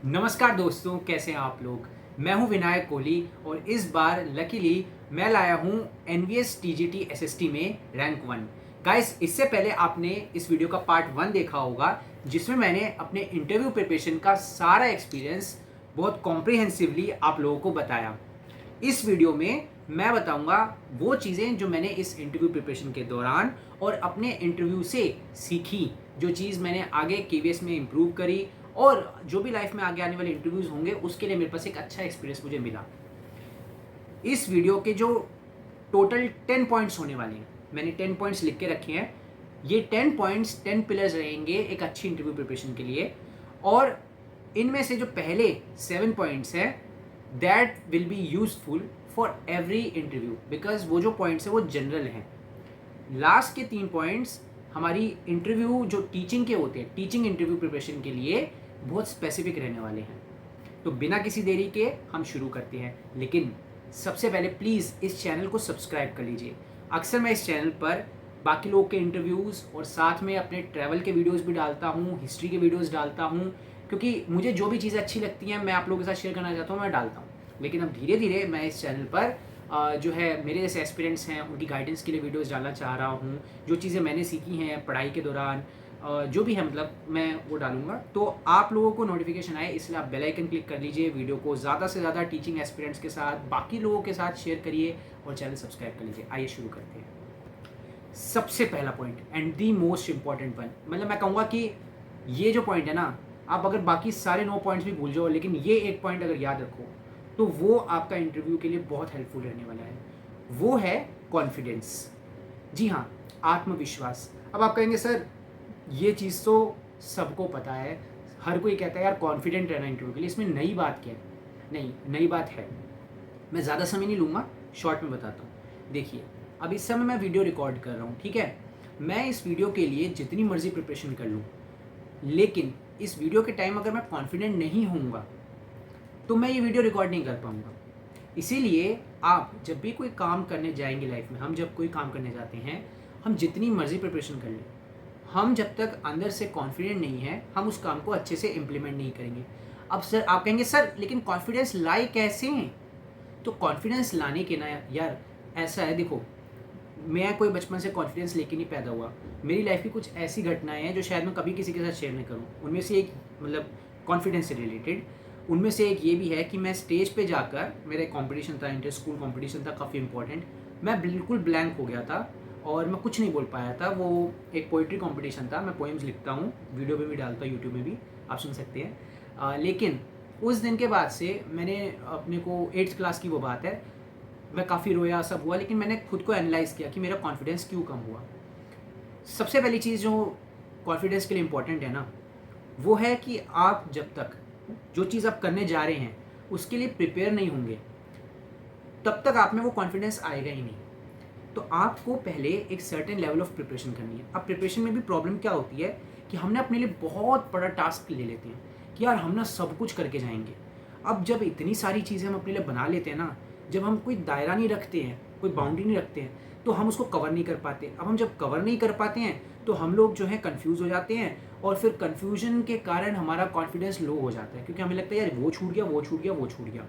नमस्कार दोस्तों, कैसे हैं आप लोग। मैं हूं विनायक कोहली और इस बार लकीली मैं लाया हूं एनवीएस टीजीटी एसएसटी में रैंक 1। गाइस, इससे पहले आपने इस वीडियो का पार्ट 1 देखा होगा जिसमें मैंने अपने इंटरव्यू प्रिपरेशन का सारा एक्सपीरियंस बहुत कॉम्प्रिहेंसिवली आप लोगों को बताया। इस वीडियो में मैं बताऊंगा वो चीज़ें जो मैंने इस इंटरव्यू प्रिपरेशन के दौरान और अपने इंटरव्यू से सीखी, जो चीज़ मैंने आगे केवीएस में इम्प्रूव करी और जो भी लाइफ में आगे आने वाले इंटरव्यूज़ होंगे उसके लिए मेरे पास एक अच्छा एक्सपीरियंस मुझे मिला। इस वीडियो के जो टोटल 10 पॉइंट्स होने वाले हैं, मैंने 10 पॉइंट्स लिख के रखे हैं। ये 10 पॉइंट्स 10 पिलर्स रहेंगे एक अच्छी इंटरव्यू प्रिपरेशन के लिए। और इनमें से जो पहले 7 पॉइंट्स हैं that will be useful for every interview, because वो जो पॉइंट्स हैं वो जनरल हैं। लास्ट के 3 पॉइंट्स हमारी इंटरव्यू जो टीचिंग के होते हैं, टीचिंग इंटरव्यू प्रिपरेशन के लिए बहुत स्पेसिफिक रहने वाले हैं। तो बिना किसी देरी के हम शुरू करते हैं, लेकिन सबसे पहले प्लीज़ इस चैनल को सब्सक्राइब कर लीजिए। अक्सर मैं इस चैनल पर बाकी लोग के इंटरव्यूज़ और साथ में अपने ट्रैवल के वीडियोस भी डालता हूँ, हिस्ट्री के वीडियोस डालता हूँ, क्योंकि मुझे जो भी चीज़ें अच्छी लगती हैं मैं आप लोगों के साथ शेयर करना चाहता हूँ, मैं डालता हूँ। लेकिन अब धीरे धीरे मैं इस चैनल पर जो है मेरे जैसे एस्पिरेंट्स हैं उनकी गाइडेंस के लिए वीडियोस डालना चाह रहा हूँ। जो चीज़ें मैंने सीखी हैं पढ़ाई के दौरान, जो भी है मतलब मैं वो डालूंगा। तो आप लोगों को नोटिफिकेशन आए इसलिए आप बेल आइकन क्लिक कर लीजिए। वीडियो को ज़्यादा से ज़्यादा टीचिंग एस्पिरेंट्स के साथ, बाकी लोगों के साथ शेयर करिए और चैनल सब्सक्राइब कर लीजिए। आइए शुरू करते हैं। सबसे पहला point and the most important one, मतलब मैं कहूँगा कि ये जो पॉइंट है ना, आप अगर बाकी सारे 9 पॉइंट्स भी भूल जाओ लेकिन ये एक पॉइंट अगर याद रखो तो वो आपका इंटरव्यू के लिए बहुत हेल्पफुल रहने वाला है। वो है कॉन्फिडेंस। जी हाँ, आत्मविश्वास। अब आप कहेंगे सर ये चीज़ तो सबको पता है, हर कोई कहता है यार कॉन्फिडेंट रहना इंटरव्यू के लिए, इसमें नई बात क्या है। नहीं, नई बात है। मैं ज़्यादा समय नहीं लूँगा, शॉर्ट में बताता हूँ। देखिए, अब इस समय मैं वीडियो रिकॉर्ड कर रहा हूँ, ठीक है। मैं इस वीडियो के लिए जितनी मर्जी प्रिपरेशन कर लूँ, लेकिन इस वीडियो के टाइम अगर मैं कॉन्फिडेंट नहीं होऊंगा तो मैं ये वीडियो रिकॉर्ड नहीं कर पाऊँगा। इसीलिए आप जब भी कोई काम करने जाएंगे लाइफ में, हम जब कोई काम करने जाते हैं, हम जितनी मर्जी प्रिपरेशन कर लें, हम जब तक अंदर से कॉन्फिडेंट नहीं है हम उस काम को अच्छे से इम्प्लीमेंट नहीं करेंगे। अब सर आप कहेंगे सर लेकिन कॉन्फिडेंस लाए कैसे हैं। तो कॉन्फिडेंस लाने के ना यार, ऐसा है, देखो, मैं कोई बचपन से कॉन्फिडेंस लेके नहीं पैदा हुआ। मेरी लाइफ की कुछ ऐसी घटनाएं हैं जो शायद मैं कभी किसी के साथ शेयर नहीं करूँ। उनमें से एक, मतलब कॉन्फिडेंस से रिलेटेड, उनमें से एक ये भी है कि मैं स्टेज पे जाकर, मेरा एक कॉम्पिटिशन था, इंटर स्कूल कॉम्पिटिशन था काफ़ी इंपॉर्टेंट, मैं बिल्कुल ब्लैंक हो गया था और मैं कुछ नहीं बोल पाया था। वो एक पोइट्री कॉम्पिटिशन था, मैं पोएम्स लिखता हूँ, वीडियो पे भी डालता हूँ, यूट्यूब में भी आप सुन सकते हैं। लेकिन उस दिन के बाद से मैंने अपने को 8th क्लास की वो बात है, मैं काफ़ी रोया, सब हुआ, लेकिन मैंने खुद को एनालाइज़ किया कि मेरा कॉन्फिडेंस क्यों कम हुआ। सबसे पहली चीज़ जो कॉन्फिडेंस के लिए इम्पोर्टेंट है ना, वो है कि आप जब तक जो चीज़ आप करने जा रहे हैं उसके लिए प्रिपेयर नहीं होंगे तब तक आप में वो कॉन्फिडेंस आएगा ही नहीं। तो आपको पहले एक सर्टेन लेवल ऑफ प्रिपरेशन करनी है। अब प्रिपरेशन में भी प्रॉब्लम क्या होती है कि हमने अपने लिए बहुत बड़ा टास्क ले लेते हैं कि यार हम ना सब कुछ करके जाएंगे। अब जब इतनी सारी चीज़ें हम अपने लिए बना लेते हैं ना, जब हम कोई दायरा नहीं रखते हैं, कोई बाउंड्री नहीं रखते हैं, तो हम उसको कवर नहीं कर पाते। अब हम जब कवर नहीं कर पाते हैं तो हम लोग जो है कंफ्यूज हो जाते हैं और फिर कंफ्यूजन के कारण हमारा कॉन्फिडेंस लो हो जाता है, क्योंकि हमें लगता है यार वो छूट गया, वो छूट गया, वो छूट गया।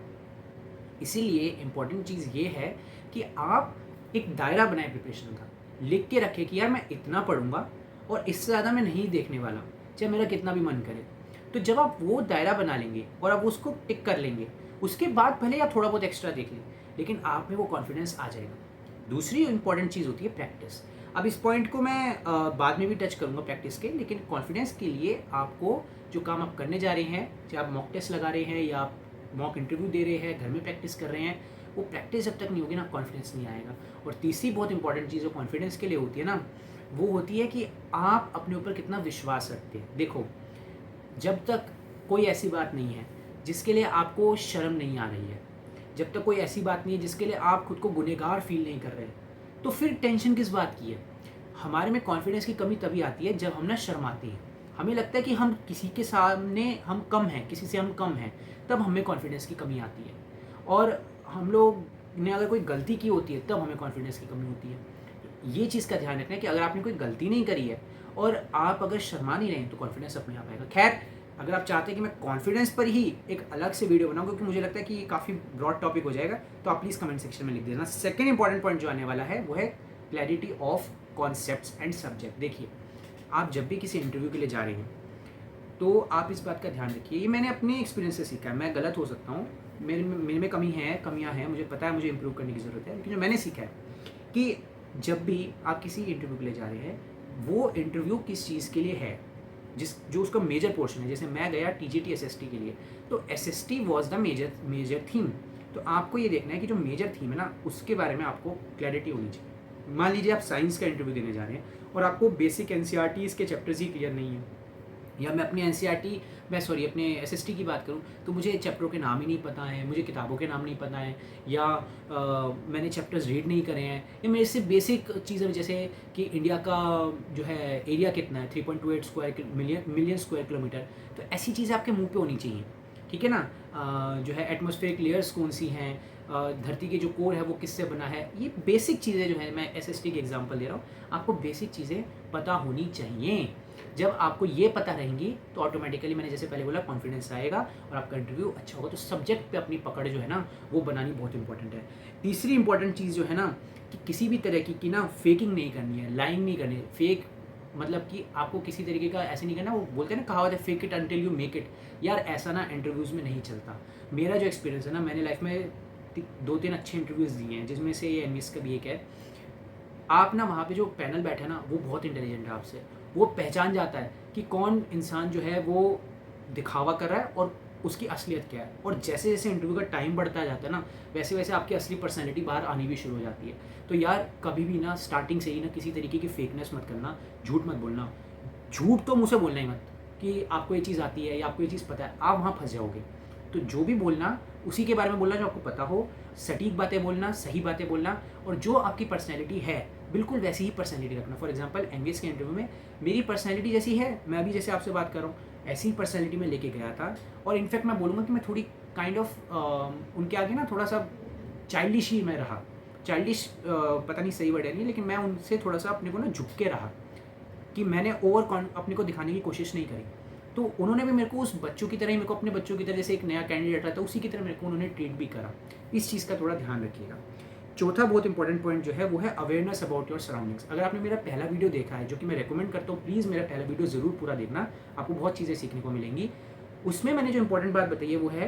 इसीलिए इम्पॉर्टेंट चीज़ ये है कि आप एक दायरा बनाए प्रिपरेशन का, लिख के रखें कि यार मैं इतना पढ़ूंगा और इससे ज़्यादा मैं नहीं देखने वाला, चाहे मेरा कितना भी मन करे। तो जब आप वो दायरा बना लेंगे और आप उसको टिक कर लेंगे, उसके बाद भले या थोड़ा बहुत एक्स्ट्रा देख लें, लेकिन आप में वो कॉन्फिडेंस आ जाएगा। दूसरी इंपॉर्टेंट चीज़ होती है प्रैक्टिस। अब इस पॉइंट को मैं बाद में भी टच करूँगा प्रैक्टिस के, लेकिन कॉन्फिडेंस के लिए आपको जो काम आप करने जा रहे हैं, चाहे आप मॉक टेस्ट लगा रहे हैं या आप मॉक इंटरव्यू दे रहे हैं, घर में प्रैक्टिस कर रहे हैं, वो प्रैक्टिस जब तक नहीं होगी ना, कॉन्फिडेंस नहीं आएगा। और तीसरी बहुत इंपॉर्टेंट चीज़ जो कॉन्फिडेंस के लिए होती है ना, वो होती है कि आप अपने ऊपर कितना विश्वास रखते हैं। देखो, जब तक कोई ऐसी बात नहीं है जिसके लिए आपको शर्म नहीं आ रही है, जब तक कोई ऐसी बात नहीं है जिसके लिए आप खुद को गुनहगार फील नहीं कर रहे, तो फिर टेंशन किस बात की है। हमारे में कॉन्फिडेंस की कमी तभी आती है जब हम ना शर्माते हैं, हमें लगता है कि हम किसी के सामने हम कम हैं, किसी से हम कम हैं, तब हमें कॉन्फिडेंस की कमी आती है। और हम लोग ने अगर कोई गलती की होती है तब हमें कॉन्फिडेंस की कमी होती है। ये चीज़ का ध्यान रखना है कि अगर आपने कोई गलती नहीं करी है और आप अगर शर्मा नहीं रहे हैं तो कॉन्फिडेंस अपने आप आएगा। खैर, अगर आप चाहते हैं कि मैं कॉन्फिडेंस पर ही एक अलग से वीडियो बनाऊँ, क्योंकि मुझे लगता है कि ये काफ़ी ब्रॉड टॉपिक हो जाएगा, तो आप प्लीज़ कमेंट सेक्शन में लिख देना। सेकेंड इंपॉर्टेंट पॉइंट जो आने वाला है वो है clarity of concepts and subject. देखिए, आप जब भी किसी इंटरव्यू के लिए जा रहे हैं तो आप इस बात का ध्यान रखिए, ये मैंने अपने एक्सपीरियंस से सीखा है, मैं गलत हो सकता हूँ, मेरे में कमियाँ हैं, मुझे पता है मुझे इंप्रूव करने की ज़रूरत है, लेकिन जो मैंने सीखा है कि जब भी आप किसी इंटरव्यू के लिए जा रहे हैं, वो इंटरव्यू किस चीज़ के लिए है, जो उसका मेजर पोर्शन है। जैसे मैं गया टीजीटी एसएसटी के लिए, तो SST was the major theme. तो आपको ये देखना है कि जो मेजर थीम है ना, उसके बारे में आपको क्लैरिटी होनी चाहिए। मान लीजिए आप साइंस का इंटरव्यू देने जा रहे हैं और आपको बेसिक एनसीईआरटी के चैप्टर्स ही क्लियर नहीं है, या मैं अपनी अपने एसएसटी की बात करूं तो मुझे चैप्टरों के नाम ही नहीं पता है, मुझे किताबों के नाम नहीं पता है, या मैंने चैप्टर्स रीड नहीं करे हैं, या मेरे से बेसिक चीज़ें जैसे कि इंडिया का जो है एरिया कितना है, 3.28 मिलियन स्क्वायर किलोमीटर, तो ऐसी चीज़ें आपके मुंह पे होनी चाहिए, ठीक है ना। जो है एटमॉस्फेरिक लेयर्स कौन सी हैं, धरती के जो कोर है वो किससे बना है, ये बेसिक चीज़ें जो है, मैं एसएसटी की एग्जांपल दे रहा हूँ, आपको बेसिक चीज़ें पता होनी चाहिए। जब आपको ये पता रहेंगी तो ऑटोमेटिकली, मैंने जैसे पहले बोला, कॉन्फिडेंस आएगा और आपका इंटरव्यू अच्छा होगा। तो सब्जेक्ट पे अपनी पकड़ जो है ना, वो बनानी बहुत इंपॉर्टेंट है। तीसरी इंपॉर्टेंट चीज़ जो है ना, कि किसी भी तरह की ना फेकिंग नहीं करनी है, लाइंग नहीं करनी है। फेक मतलब कि आपको किसी तरीके का ऐसे नहीं करना, वो बोलते हैं ना, कहावत है, fake it until you make it. यार ऐसा ना इंटरव्यूज़ में नहीं चलता। मेरा जो एक्सपीरियंस है ना, मैंने लाइफ में 2-3 अच्छे इंटरव्यूज़ दिए हैं, जिसमें से ये एनवीएस का भी एक है। आप ना वहाँ पे जो पैनल बैठे हैं ना, वो बहुत इंटेलिजेंट है आपसे, वो पहचान जाता है कि कौन इंसान जो है वो दिखावा कर रहा है और उसकी असलियत क्या है। और जैसे जैसे इंटरव्यू का टाइम बढ़ता जाता है ना, वैसे वैसे आपकी असली पर्सनैलिटी बाहर आनी भी शुरू हो जाती है। तो यार कभी भी ना स्टार्टिंग से ही ना किसी तरीके की फेकनेस मत करना, झूठ मत बोलना। झूठ तो मुँह से बोलना ही मत कि आपको ये चीज़ आती है या आपको ये चीज़ पता है, आप वहाँ फंस जाओगे। तो जो भी बोलना, उसी के बारे में बोलना जो आपको पता हो, सटीक बातें बोलना, सही बातें बोलना, और जो आपकी पर्सनैलिटी है बिल्कुल वैसी ही पर्सनैलिटी रखना। फॉर एग्जांपल एनवीएस के इंटरव्यू में मेरी पर्सनैलिटी जैसी है, मैं अभी जैसे आपसे बात कर रहा हूँ, ऐसी ही पर्सनैलिटी में लेके गया था। और इनफैक्ट मैं बोलूँगा कि मैं थोड़ी काइंड ऑफ उनके आगे ना थोड़ा सा चाइल्डिश ही मैं रहा। चाइल्डिश पता नहीं सही वर्ड है नहीं, लेकिन मैं उनसे थोड़ा सा अपने को ना झुक के रहा, कि मैंने अपने को दिखाने की कोशिश नहीं करी। तो उन्होंने भी मेरे को उस बच्चों की तरह ही, मेरे को अपने बच्चों की तरह, जैसे एक नया कैंडिडेट रहता है उसी की तरह मेरे को उन्होंने ट्रीट भी करा। इस चीज़ का थोड़ा ध्यान रखिएगा। चौथा बहुत इंपॉर्टेंट पॉइंट जो है वो है अवेयरनेस अबाउट योर सराउंडिंग्स। अगर आपने मेरा पहला वीडियो देखा है, जो कि मैं रेकमेंड करता हूँ, प्लीज़ मेरा पहला वीडियो ज़रूर पूरा देखना, आपको बहुत चीज़ें सीखने को मिलेंगी। उसमें मैंने जो इंपॉर्टेंट बात बताई है वो है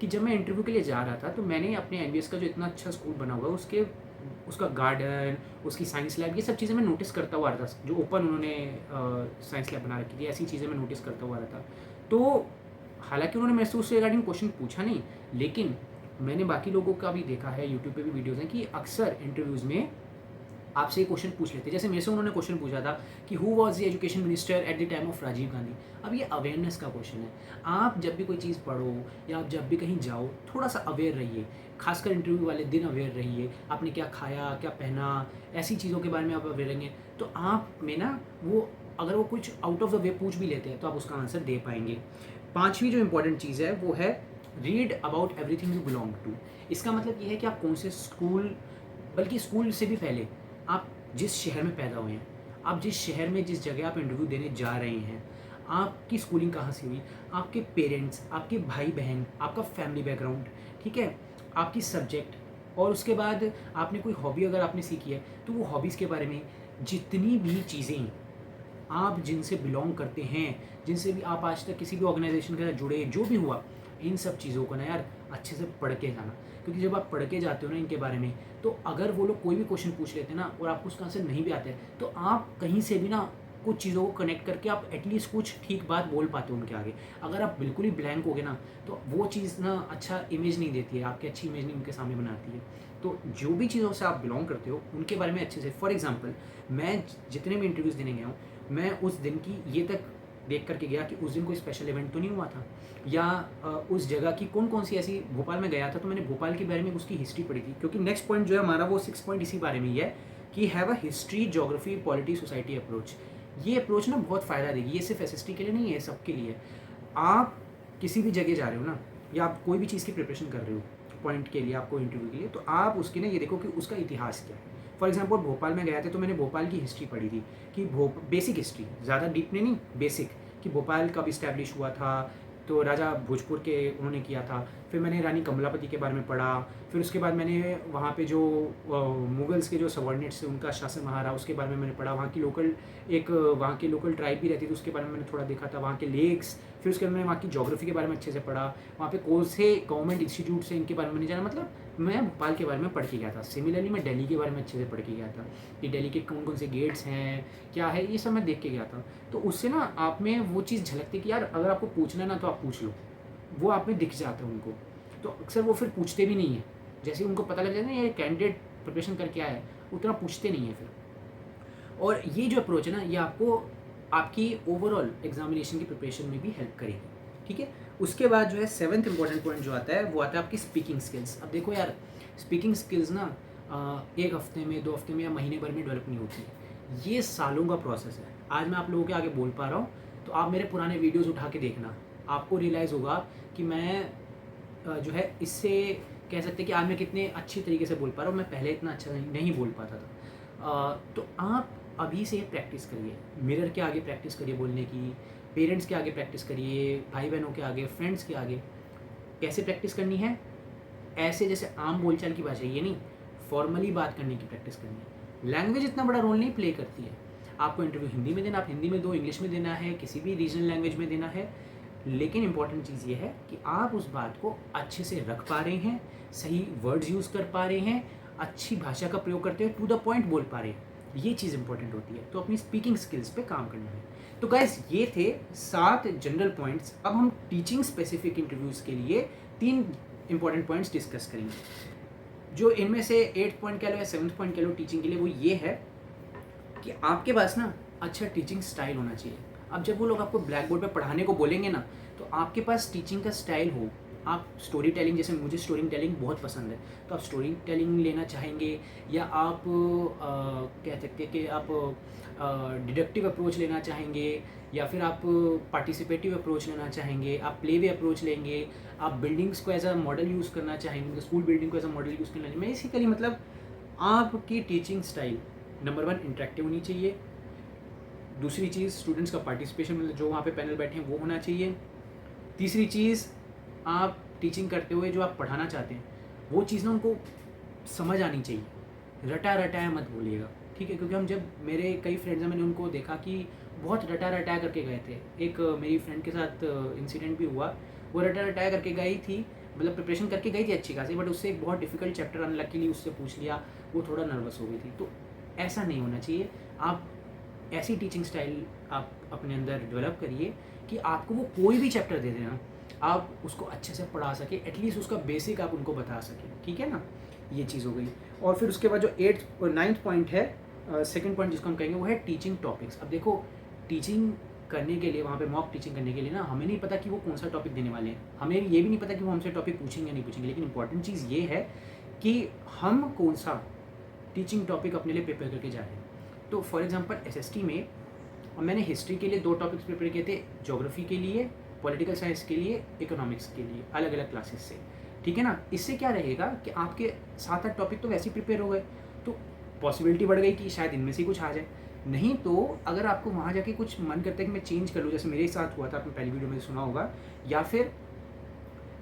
कि जब मैं इंटरव्यू के लिए जा रहा था, तो मैंने अपने एनवीएस का जो इतना अच्छा स्कूल बना हुआ है, उसका गार्डन, उसकी साइंस लैब, ये सब चीज़ें मैं नोटिस करता हुआ रहा था। जो ओपन उन्होंने साइंस लैब बना रखी थी, ऐसी चीज़ें मैं नोटिस करता हुआ रहता। तो हालांकि उन्होंने मेरे से उससे रिगार्डिंग क्वेश्चन पूछा नहीं, लेकिन मैंने बाकी लोगों का भी देखा है, यूट्यूब पे भी वीडियोज़ हैं, कि अक्सर इंटरव्यूज़ में आपसे क्वेश्चन पूछ लेते हैं। जैसे मेरे से उन्होंने क्वेश्चन पूछा था कि who was the education minister at the time of Rajiv Gandhi. अब ये अवेयरनेस का क्वेश्चन है। आप जब भी कोई चीज़ पढ़ो या आप जब भी कहीं जाओ, थोड़ा सा अवेयर रहिए। खासकर इंटरव्यू वाले दिन अवेयर रहिए। आपने क्या खाया, क्या पहना, ऐसी चीज़ों के बारे में आप अवेयर रहेंगे, तो आप में ना वो, अगर वो कुछ आउट ऑफ द वे पूछ भी लेते हैं तो आप उसका आंसर दे पाएंगे। पाँचवीं जो इंपॉर्टेंट चीज़ है वो है read about everything you belong to. इसका मतलब ये है कि आप कौन से स्कूल, बल्कि स्कूल से भी पहले आप जिस शहर में पैदा हुए हैं, आप जिस शहर में, जिस जगह आप इंटरव्यू देने जा रहे हैं, आपकी स्कूलिंग कहाँ से हुई, आपके पेरेंट्स, आपके भाई बहन, आपका फैमिली बैकग्राउंड, ठीक है, आपकी सब्जेक्ट, और उसके बाद आपने कोई हॉबी अगर आपने सीखी है तो वो हॉबीज़ के बारे में, जितनी भी चीज़ें आप जिनसे बिलोंग करते हैं, जिनसे भी आप आज तक किसी भी ऑर्गेनाइजेशन के साथ जुड़े, जो भी हुआ, इन सब चीज़ों को ना यार अच्छे से पढ़ के जाना। क्योंकि जब आप पढ़ के जाते हो ना इनके बारे में, तो अगर वो लोग कोई भी क्वेश्चन पूछ लेते हैं ना और आपको उसका आंसर नहीं भी आता है, तो आप कहीं से भी ना कुछ चीज़ों को कनेक्ट करके आप एटलीस्ट कुछ ठीक बात बोल पाते हो उनके आगे। अगर आप बिल्कुल ही ब्लैंक होगे ना, तो वो चीज़ ना अच्छा इमेज नहीं देती है, आपकी अच्छी इमेज नहीं उनके सामने बनाती है। तो जो भी चीज़ों से आप बिलोंग करते हो उनके बारे में अच्छे से, फॉर एग्जाम्पल मैं जितने भी इंटरव्यूज़ देने गया हूँ, मैं उस दिन की ये तक देख करके गया कि उस दिन कोई स्पेशल इवेंट तो नहीं हुआ था, या उस जगह की कौन कौन सी ऐसी, भोपाल में गया था तो मैंने भोपाल के बारे में उसकी हिस्ट्री पढ़ी थी। क्योंकि नेक्स्ट पॉइंट जो है हमारा वो 6 पॉइंट इसी बारे में ही है कि have a history, geography, polity, society approach. ये अप्रोच ना बहुत फ़ायदा देगी। ये सिर्फ एसएसटी के लिए नहीं है, सबके लिए। आप किसी भी जगह जा रहे हो ना, या आप कोई भी चीज़ की प्रिपरेशन कर रहे हो पॉइंट के लिए, आपको इंटरव्यू के लिए, तो आप उसकी ना ये देखो कि उसका इतिहास क्या है। फॉर एग्जाम्पल भोपाल में गया था तो मैंने भोपाल की हिस्ट्री पढ़ी थी कि बेसिक हिस्ट्री, ज़्यादा डीप में नहीं, बेसिक, कि कि भोपाल कब इस्टेब्लिश हुआ था, तो राजा भोजपुर के उन्होंने किया था। फिर मैंने रानी कमलापति के बारे में पढ़ा। फिर उसके बाद मैंने वहाँ पे जो मुगल्स के जो सबॉर्डिनेट्स थे उनका शासन वहाँ रहा, उसके बारे में मैंने पढ़ा। वहाँ की लोकल ट्राइब भी रहती थी, उसके बारे में मैंने थोड़ा देखा था। वहाँ के लेक्स, फिर उसके बाद मैंने वहाँ की ज्योग्राफी के बारे में अच्छे से पढ़ा। वहाँ पे कौन से गवर्नमेंट इंस्टीट्यूट से इनके बारे में नहीं जाना, मतलब मैं भोपाल के बारे में पढ़ के गया था। सिमिलरली मैं दिल्ली के बारे में अच्छे से पढ़ के गया था कि दिल्ली के कौन कौन से गेट्स हैं, क्या है, ये सब मैं देख के गया था। तो उससे ना आप में वो चीज़ झलकती कि यार अगर आपको पूछना है ना तो आप पूछ लो, वो आप में दिख जाता है उनको। तो अक्सर वो फिर पूछते भी नहीं है, जैसे उनको पता लग जाता है ना ये कैंडिडेट प्रिपरेशन करके आया है, उतना पूछते नहीं है फिर। और ये जो अप्रोच है ना, ये आपको आपकी ओवरऑल एग्जामिनेशन की प्रिपरेशन में भी हेल्प करेगी, ठीक है। उसके बाद जो है 7th इंपॉर्टेंट पॉइंट जो आता है वो आता है आपकी स्पीकिंग स्किल्स। अब देखो यार, स्पीकिंग स्किल्स ना एक हफ्ते में, 2 हफ्ते में या महीने भर में डेवलप नहीं होती है, ये सालों का प्रोसेस है। आज मैं आप लोगों के आगे बोल पा रहा हूँ, तो आप मेरे पुराने वीडियोज़ उठा के देखना, आपको रियलाइज़ होगा कि मैं जो है इससे कह सकते हैं कि आज मैं कितने अच्छी तरीके से बोल पा रहा हूँ, मैं पहले इतना अच्छा नहीं बोल पाता था। तो आप अभी से प्रैक्टिस करिए, मिरर के आगे प्रैक्टिस करिए बोलने की, पेरेंट्स के आगे प्रैक्टिस करिए, भाई बहनों के आगे, फ्रेंड्स के आगे। कैसे प्रैक्टिस करनी है? ऐसे जैसे आम बोलचाल की भाषा, ये नहीं, फॉर्मली बात करने की प्रैक्टिस करनी है। लैंग्वेज इतना बड़ा रोल नहीं प्ले करती है। आपको इंटरव्यू हिंदी में देना, आप हिंदी में दो, इंग्लिश में देना है, किसी भी रीजनल लैंग्वेज में देना है, लेकिन इंपॉर्टेंट चीज़ ये है कि आप उस बात को अच्छे से रख पा रहे हैं, सही वर्ड्स यूज़ कर पा रहे हैं, अच्छी भाषा का प्रयोग करते हुए टू द पॉइंट बोल पा रहे हैं, ये चीज़ इंपॉर्टेंट होती है। तो अपनी स्पीकिंग स्किल्स पे काम करना है। तो गाइस, ये थे 7 जनरल पॉइंट्स। अब हम टीचिंग स्पेसिफिक इंटरव्यूज़ के लिए 3 इंपॉर्टेंट पॉइंट्स डिस्कस करेंगे। जो इनमें से 8th पॉइंट कह लो या 7th पॉइंट कह लो टीचिंग के लिए, वो ये है कि आपके पास ना अच्छा टीचिंग स्टाइल होना चाहिए। अब जब वो लोग आपको ब्लैक बोर्ड पर पढ़ाने को बोलेंगे ना, तो आपके पास टीचिंग का स्टाइल हो। आप स्टोरी टेलिंग, जैसे मुझे स्टोरी टेलिंग बहुत पसंद है, तो आप स्टोरी टेलिंग लेना चाहेंगे, या आप कह सकते हैं कि आप डिडक्टिव अप्रोच लेना चाहेंगे, या फिर आप पार्टिसिपेटिव अप्रोच लेना चाहेंगे, आप प्ले वे अप्रोच लेंगे, आप बिल्डिंग्स को एज अ मॉडल यूज़ करना चाहेंगे, मतलब स्कूल बिल्डिंग को एज अ मॉडल यूज़ करना चाहिए। बेसिकली मतलब आपकी टीचिंग स्टाइल नंबर 1 इंटरेक्टिव होनी चाहिए। दूसरी चीज़, स्टूडेंट्स का पार्टिसिपेशन, मतलब जो वहाँ पे पैनल बैठे हैं वो होना चाहिए। तीसरी चीज़, आप टीचिंग करते हुए जो आप पढ़ाना चाहते हैं वो चीज़ ना उनको समझ आनी चाहिए, रटा रटाया मत बोलिएगा, ठीक है। क्योंकि हम जब, मेरे कई फ्रेंड्स हैं, मैंने उनको देखा कि बहुत रटा रटाया करके गए थे। एक मेरी फ्रेंड के साथ इंसिडेंट भी हुआ, वो रटा रटाया करके गई थी, मतलब प्रिपरेशन करके गई थी अच्छी खासी, बट उससे एक बहुत डिफिकल्ट चैप्टर अनलकीली उससे पूछ लिया, वो थोड़ा नर्वस हो गई थी। तो ऐसा नहीं होना चाहिए। आप ऐसी टीचिंग स्टाइल आप अपने अंदर डेवलप करिए कि आपको वो कोई भी चैप्टर दे देना, आप उसको अच्छे से पढ़ा सके, एटलीस्ट उसका बेसिक आप उनको बता सकें, ठीक है ना। ये चीज़ हो गई। और फिर उसके बाद जो 8th और 9th पॉइंट है, 2nd पॉइंट जिसको हम कहेंगे, वो है टीचिंग टॉपिक्स। अब देखो, टीचिंग करने के लिए, वहाँ पे मॉक टीचिंग करने के लिए ना, हमें नहीं पता कि वो कौन सा टॉपिक देने वाले हैं, हमें ये भी नहीं पता कि वो हमसे टॉपिक पूछेंगे या नहीं पूछेंगे, लेकिन इंपॉर्टेंट चीज़ ये है कि हम कौन सा टीचिंग टॉपिक अपने लिए प्रिपेयर करके जा रहे हैं। तो फॉर एग्जांपल एसएसटी में मैंने हिस्ट्री के लिए 2 टॉपिक्स प्रिपेयर किए थे, ज्योग्राफी के लिए, पॉलिटिकल साइंस के लिए, इकोनॉमिक्स के लिए, अलग अलग क्लासेस से, ठीक है ना। इससे क्या रहेगा कि आपके 7-8 टॉपिक तो वैसे ही प्रिपेयर हो गए, तो पॉसिबिलिटी बढ़ गई कि शायद इनमें से कुछ आ जाए। नहीं तो अगर आपको वहाँ जाके कुछ मन करता है कि मैं चेंज कर लूँ, जैसे मेरे साथ हुआ था, आपने पहली वीडियो में सुना होगा, या फिर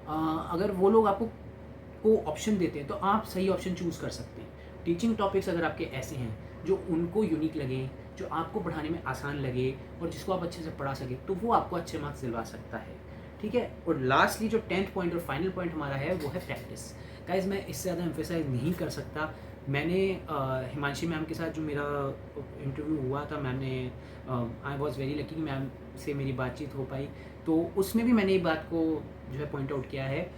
अगर वो लोग आपको ऑप्शन देते हैं तो आप सही ऑप्शन चूज़ कर सकते हैं। टीचिंग टॉपिक्स अगर आपके ऐसे हैं जो उनको यूनिक लगे, जो आपको पढ़ाने में आसान लगे और जिसको आप अच्छे से पढ़ा सके, तो वो आपको अच्छे मार्क्स दिलवा सकता है, ठीक है। और लास्टली जो 10th पॉइंट और फाइनल पॉइंट हमारा है वो है प्रैक्टिस। गाइस, मैं इससे ज़्यादा एम्फेसाइज नहीं कर सकता। मैंने हिमांशी मैम के साथ जो मेरा इंटरव्यू हुआ था, मैम ने, I was very lucky, ma'am से मेरी बातचीत हो पाई, तो उसमें भी मैंने एक बात को जो है पॉइंट आउट किया है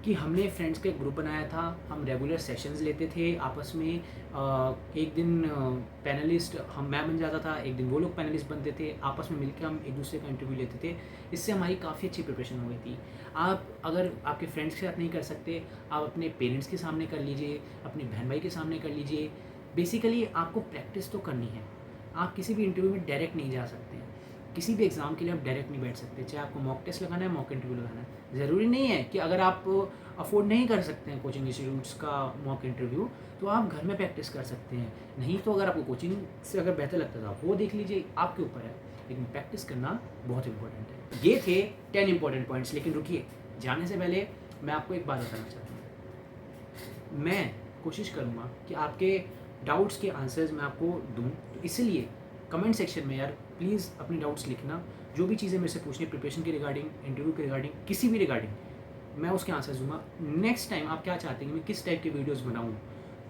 कि हमने फ्रेंड्स का एक ग्रुप बनाया था, हम रेगुलर सेशंस लेते थे आपस में। एक दिन पैनलिस्ट मैं बन जाता था, एक दिन वो लोग पैनलिस्ट बनते थे, आपस में मिलकर हम एक दूसरे का इंटरव्यू लेते थे। इससे हमारी काफ़ी अच्छी प्रिपरेशन हो गई थी। आप अगर आपके फ्रेंड्स के साथ नहीं कर सकते, आप अपने पेरेंट्स के सामने कर लीजिए, अपने बहन भाई के सामने कर लीजिए। बेसिकली आपको प्रैक्टिस तो करनी है। आप किसी भी इंटरव्यू में डायरेक्ट नहीं जा सकते, किसी भी एग्ज़ाम के लिए आप डायरेक्ट नहीं बैठ सकते। चाहे आपको मॉक टेस्ट लगाना है, मॉक इंटरव्यू लगाना है, ज़रूरी नहीं है कि अगर आप अफोर्ड नहीं कर सकते हैं कोचिंग इंस्टीट्यूट्स का मॉक इंटरव्यू, तो आप घर में प्रैक्टिस कर सकते हैं। नहीं तो अगर आपको कोचिंग से अगर बेहतर लगता था वो देख लीजिए, आपके ऊपर है। लेकिन प्रैक्टिस करना बहुत इंपॉर्टेंट है। ये थे 10 इंपॉर्टेंट पॉइंट्स। लेकिन रुकिए, जाने से पहले मैं आपको एक बात बताना चाहता हूँ। मैं कोशिश करूँगा कि आपके डाउट्स के आंसर्स मैं आपको दूँ, तो इसलिए कमेंट सेक्शन में यार प्लीज़ अपने डाउट्स लिखना। जो भी चीज़ें मेरे से पूछनी है प्रिपरेशन के रिगार्डिंग, इंटरव्यू के रिगार्डिंग, किसी भी रिगार्डिंग, मैं उसके आंसर्स दूंगा। नेक्स्ट टाइम आप क्या चाहते हैं कि मैं किस टाइप के वीडियोस बनाऊँ,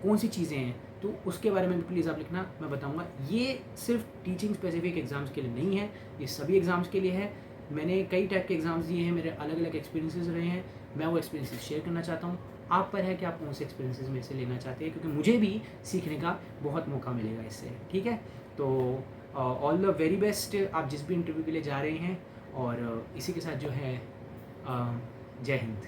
कौन सी चीज़ें हैं, तो उसके बारे में भी प्लीज़ आप लिखना, मैं बताऊंगा। ये सिर्फ टीचिंग स्पेसिफिक एग्ज़ाम्स के लिए नहीं है, ये सभी एग्ज़ाम्स के लिए है। मैंने कई टाइप के एग्ज़ाम्स दिए हैं, मेरे अलग अलग एक्सपीरियंसेस रहे हैं, मैं वो एक्सपीरियंसेस शेयर करना चाहता हूँ। आप पर है कि आप कौन से एक्सपीरियंसेस में से लेना चाहते हैं, क्योंकि मुझे भी सीखने का बहुत मौका मिलेगा इससे। ठीक है, तो ऑल द वेरी बेस्ट आप जिस भी इंटरव्यू के लिए जा रहे हैं। और इसी के साथ जो है जय हिंद।